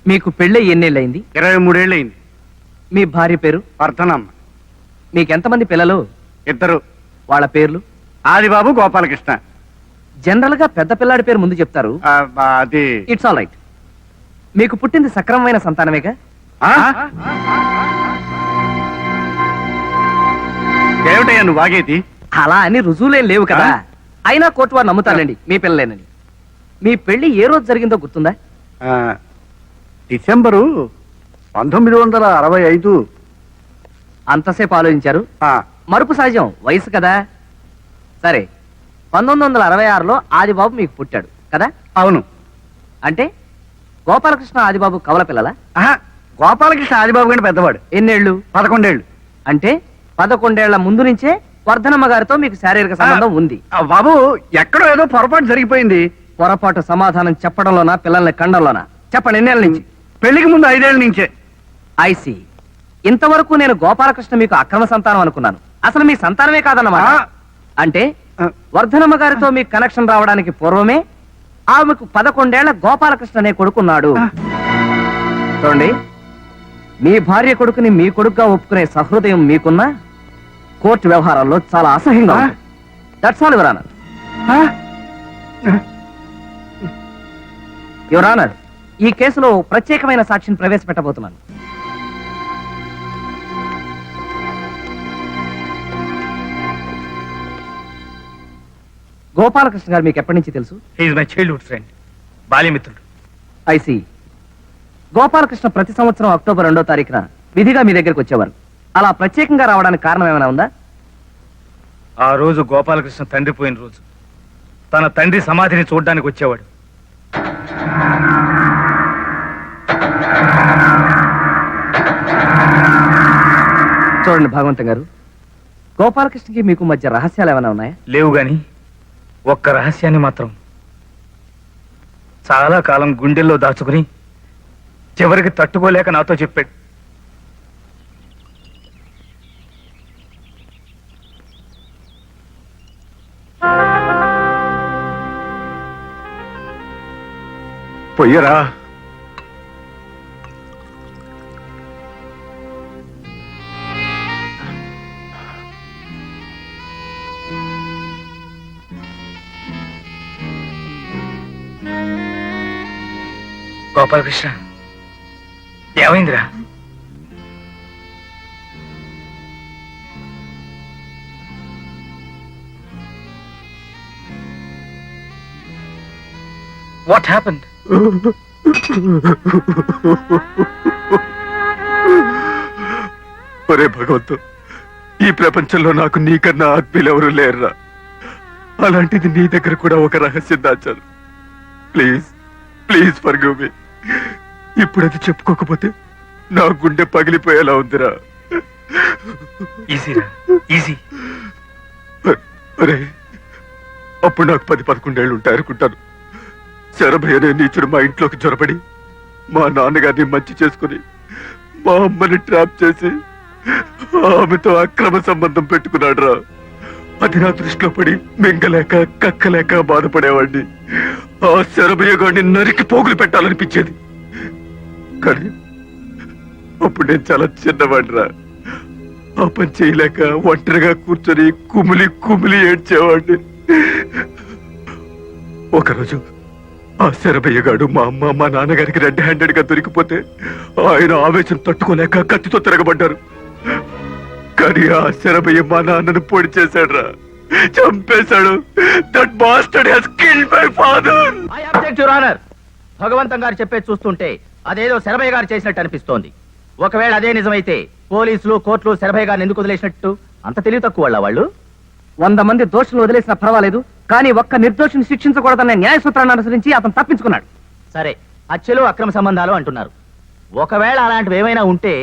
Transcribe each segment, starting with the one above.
మీకు పెళ్ళి ఎన్నేళ్ళయింది? 23 ఏళ్ళయింది. మీ భార్య పేరు? వర్ధనమ్మ. మీకెంతమంది పిల్లలు? 2. వాళ్ళ పేర్లు? ఆదిబాబు, గోపాలకృష్ణ. జనరల్ గా పెద్ద పిల్లాడి పేరు ముందు చెప్తారు. అది ఇట్స్ ఆల్ రైట్. మీకు పుట్టింది సక్రమమైన సంతానమేగా? ఏమిటయ్యా నువ్వు వాగేది? అలా అని రుజువులేం లేవు కదా. అయినా కోర్టు వారు నమ్ముతారండి మీ పిల్లలేనని. మీ పెళ్లి ఏ రోజు జరిగిందో గుర్తుందా? డిసెంబరు 1965. అంతసేపు ఆలోచించారు? మరుపు సహజం, వయసు కదా. సరే, 1966లో ఆదిబాబు మీకు పుట్టాడు కదా? అవును. అంటే గోపాలకృష్ణ ఆదిబాబు కవల పిల్లల? గోపాలకృష్ణ ఆదిబాబు కంటే పెద్దవాడు. ఎన్నేళ్లు? 11 ఏళ్ళు. అంటే 11 ఏళ్ల ముందు నుంచే వర్ధనమ్మ గారితో మీకు శారీరక సంబంధం ఉంది. బాబు, ఎక్కడో ఏదో పొరపాటు జరిగిపోయింది. పొరపాటు సమాధానం చెప్పడంలోనా, పిల్లల్ని కండంలోనా? చెప్పండి, ఎన్నేళ్ళ నుంచి? పెళ్లికి ముందు 5 ఏళ్ల నుంచే. ఐసి. ఇంతవరకు నేను గోపాలకృష్ణ మీకు అక్రమ సంతానం అనుకున్నాను. అసలు మీ సంతానమే కాదన్నమాట. అంటే వర్ధనమ్మ గారితో మీకు కనెక్షన్ రావడానికి పూర్వమే ఆమెకు 11 ఏళ్ల గోపాలకృష్ణ అనే కొడుకున్నాడు. చూడండి, మీ భార్య కొడుకుని మీ కొడుకుగా ఒప్పుకునే సహృదయం మీకున్నా కోర్టు వ్యవహారాల్లో చాలా అసహ్యంగా ఉంది. That's all your honour. Your honour, ఈ కేసులో ప్రత్యేకమైన సాక్షిని ప్రవేశపెట్టబోతున్నాను. గోపాలకృష్ణ గారు మీకు ఎప్పటి నుంచి తెలుసు? మై చైల్డ్హుడ్ ఫ్రెండ్, బాల్యమిత్రుడు. ఐసి. గోపాలకృష్ణ ప్రతి సంవత్సరం అక్టోబర్ 2వ తారీఖున విధిగా మీ దగ్గరికి వచ్చేవారు. అలా ప్రత్యేకంగా రావడానికి కారణం ఏమైనా ఉందా? ఆ రోజు గోపాలకృష్ణ తండ్రి పోయిన రోజు. తన తండ్రి సమాధిని చూడడానికి వచ్చేవాడు. చూడండి భగవంతం గారు, గోపాలకృష్ణకి మీకు మధ్య రహస్యాలు ఏమైనా ఉన్నాయా? లేవు గాని ఒక్క రహస్యాన్ని మాత్రం చాలా కాలం గుండెల్లో దాచుకుని చివరికి తట్టుకోలేక నాతో చెప్పాడు. పొయ్యరా. గోపాలకృష్ణ, ఏమైందిరా? What happened? ఒరే భగవంతు, ఈ ప్రపంచంలో నాకు నీకన్నా ఆత్మీయులెవరూ లేరురా. అలాంటిది నీ దగ్గర కూడా ఒక రహస్యం దాచాను. Please please forgive me. ఇప్పుడు అది చెప్పుకోకపోతే నా గుండె పగిలిపోయేలా ఉందిరా. ఈజీరా, ఈజీ. అరే, అప్పుడు నాకు 10-11 ఏళ్ళు ఉంటాయి అనుకుంటాను. శరభయ్య అనే నీచుడు మా ఇంట్లోకి జొరబడి మా నాన్నగారిని మంచి చేసుకుని మా అమ్మని ట్రాప్ చేసి ఆమెతో అక్రమ సంబంధం పెట్టుకున్నాడు రా. అది నా దృష్టిలో పడి మింగలేక కక్కలేక బాధపడేవాడిని. ఆ శరభయ్య గారిని నరికి పోగులు పెట్టాలనిపించేది. కానీ అప్పుడు నేను చాలా చిన్నవాడిరా. ఆ పని చేయలేక ఒంటరిగా కూర్చొని కుమిలి కుమిలి ఏడ్చేవాడిని. ఒకరోజు ఆ శరభయ్య గారు మా అమ్మ మా నాన్నగారికి రెడ్ హ్యాండెడ్ గా దొరికిపోతే ఆయన ఆవేశం తట్టుకోలేక కత్తితో తిరగబడ్డారు. కానీ ఆ శరభయ్య మా నాన్నను పొడి చేశాడు రా, చంపేశాడు. That bastard has killed my father. I object your honour. Bhagavantham గారు చెప్పేది చూస్తుంటే అదేదో శరభయ్య గారు చేసినట్టు అనిపిస్తోంది. ఒకవేళ అదే నిజమైతే పోలీసులు కోర్టులు శరభయ్య గారిని ఎందుకు వదిలేసినట్టు? అంత తెలివి తక్కువ వాళ్ళు. 100 మంది దోషులు వదిలేసినా పర్వాలేదు, కానీ ఒక్క నిర్దోషిని శిక్షించకూడదన్న న్యాయ సూత్రాన్ని అనుసరించి అతను తప్పించుకున్నాడు. సరే, హత్యలు అక్రమ సంబంధాలు అంటున్నారు. ఒకవేళ అలాంటివి ఏమైనా ఉంటే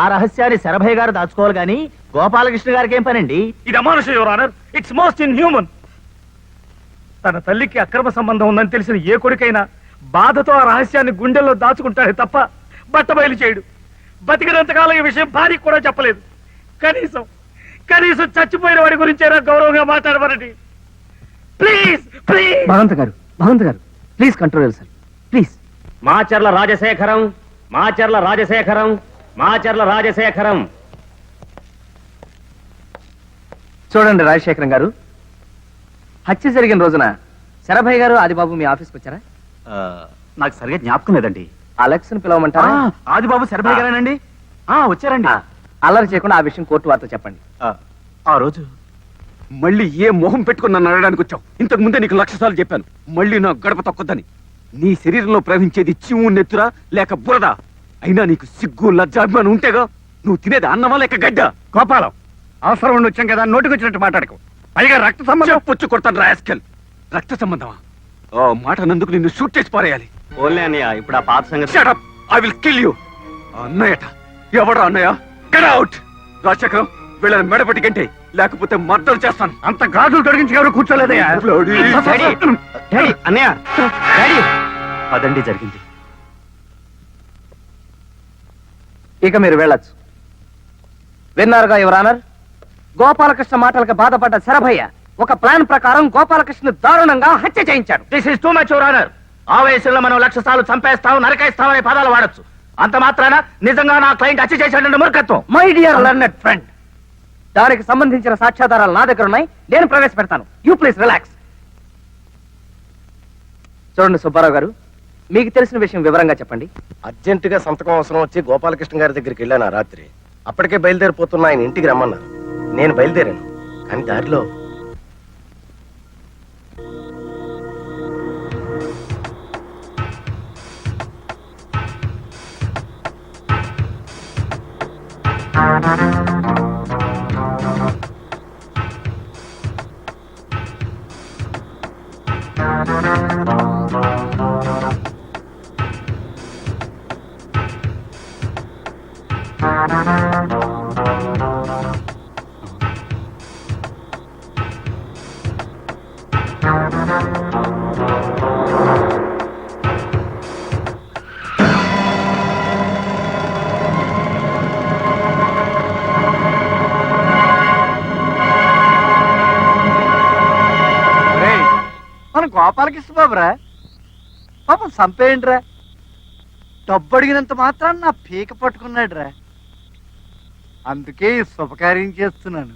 ఆ రహస్యాన్ని శరభయ్య గారు దాచుకోవాలి గాని గోపాలకృష్ణ గారికి ఏం పనండి? ఇది అమానుషం your honour. It's most inhuman. తన తల్లికి అక్రమ సంబంధం ఉందని తెలిసిన ఏ కొడుకైనా బాధతో ఆ రహస్యాన్ని గుండెల్లో దాచుకుంటాడే తప్ప బట్టబయలు చేయడు. బతికినంతకాలం ఈ విషయం భార్యకు కూడా చెప్పలేదు. కనీసం కనీసం చచ్చిపోయిన వాడి గురించేనా గౌరవంగా మాట్లాడమనండి. Please please. భగవంత్ గారు, please control sir, please. Macharla Rajasekharam, Macharla Rajasekharam, Macharla Rajasekharam. చూడండి రాజశేఖరం గారు, హత్య జరిగిన రోజున శరభయ్య గారు ఆదిబాబు మీ ఆఫీస్కి వచ్చారా? నాకు సరిగా జ్ఞాపకం లేదండి. అలెక్స్ ని పిలవమంటారా? ఆదిబాబు శరభయ్య గారేనండి. వచ్చారండి. అల్లరి చేయకుండా ఆ విషయం కోర్టు వార్త చెప్పండి. ఆ రోజు మళ్ళీ ఏ మొహం పెట్టుకుని నన్ను అడగడానికి వచ్చావు? ఇంతకు ముందే నీకు 1,00,000 సార్లు చెప్పాను, మళ్ళీ నా గడప తొక్కొద్దని. నీ శరీరంలో ప్రవహించేది చిమ్ము నెత్తురా లేక బురద? అయినా నీకు సిగ్గు లజ్జాభిమానం ఉంటేగా. నువ్వు తినేది అన్నమా లేక గడ్డ? గోపాలం, అవసరం ఉండి వచ్చాం కదా, నోటికి వచ్చినట్టు మాట్లాడకు. పైగా రక్త సంబంధం. చెప్పొచ్చు కొడతాను రాస్కెల్. రక్త సంబంధమా? ఆ మాట నందుకు నిన్ను షూట్ చేసి పారేయాలి. ఓన్లే అన్నయ్య, ఇప్పుడు ఆ పాత సంగతి. Shut up! I will kill you. అన్నయ్యట ఎవడా అన్నయ్య? Get out! రాజశేఖరం, వీళ్ళని మెడపట్టి కంటే లేకపోతే మద్దతు చేస్తాను. అంత గాజులు తొలగించి ఎవరు కూర్చోలేదయ్యా. Bloody- డాడీ, అన్నయ్య, డాడీ. అదండి జరిగింది. ఇక మీరు వెళ్ళొచ్చు. విన్నారుగా యువర్ ఆనర్, గోపాలకృష్ణ మాటలకు బాధపడ్డ శరభయ్య ఒక ప్లాన్ ప్రకారం గోపాలకృష్ణ దారుణంగా హత్య చేయించాడు. This is too much your honour. ఆవేశంలో మనం 1,00,000 సార్లు చంపేస్తాం, నరకేస్తాం అనే పదాలు వాడొచ్చు. అంత మాత్రాన నిజంగా నా క్లయింట్ హత్య చేశాడంటే మూర్ఖత్వం. మై డియర్ లర్నెడ్ ఫ్రెండ్, దానికి సంబంధించిన సాక్ష్యాధారాలు నా దగ్గర ఉన్నాయి, నేను ప్రవేశపెడతాను. You please relax. చూడండి సుబ్బారావు గారు, మీకు తెలిసిన విషయం వివరంగా చెప్పండి. అర్జెంటుగా సంతకం అవసరం వచ్చి గోపాలకృష్ణ గారి దగ్గరికి వెళ్ళాను ఆ రాత్రి. అప్పటికే బయలుదేరిపోతున్న ఆయన ఇంటికి రమ్మన్నారు. నేను బయలుదేరాను, కానీ దారిలో మన గోపాలకృష్ణ బాబురా, పాపం చంపేయండిరా. డబ్బు అడిగినంత మాత్రాన్ని నా పీక పట్టుకున్నాడురా. అందుకే ఈ శుభకార్యం చేస్తున్నాను.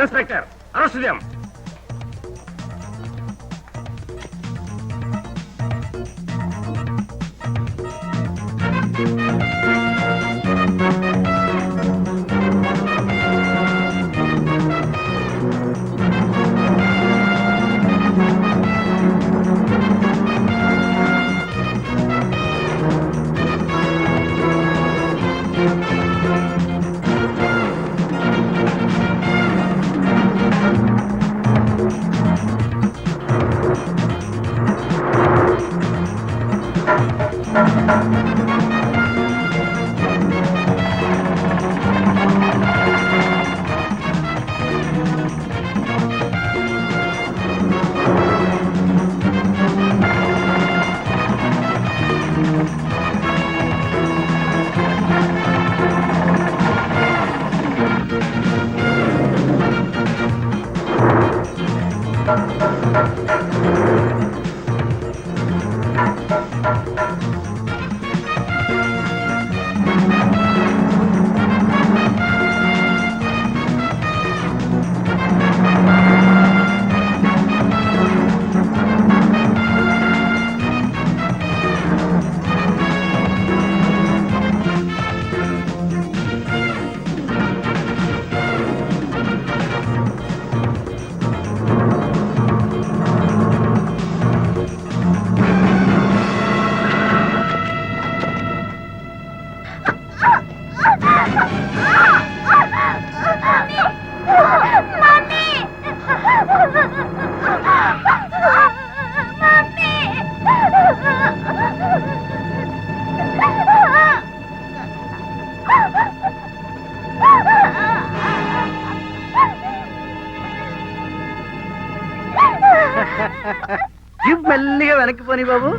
ఇన్స్పెక్టర్, అరెస్ట్ చేయం. జీప్ మెల్లిగా వెనక్కి పోని బాబు.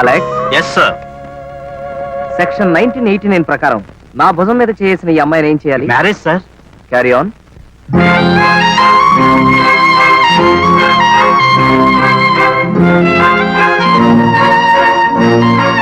Alex, yes sir. సెక్షన్ 1989 ప్రకారం నా భుజం మీద చేసిన ఈ అమ్మాయిని ఏం చేయాలి? Marriage sir. Carry on.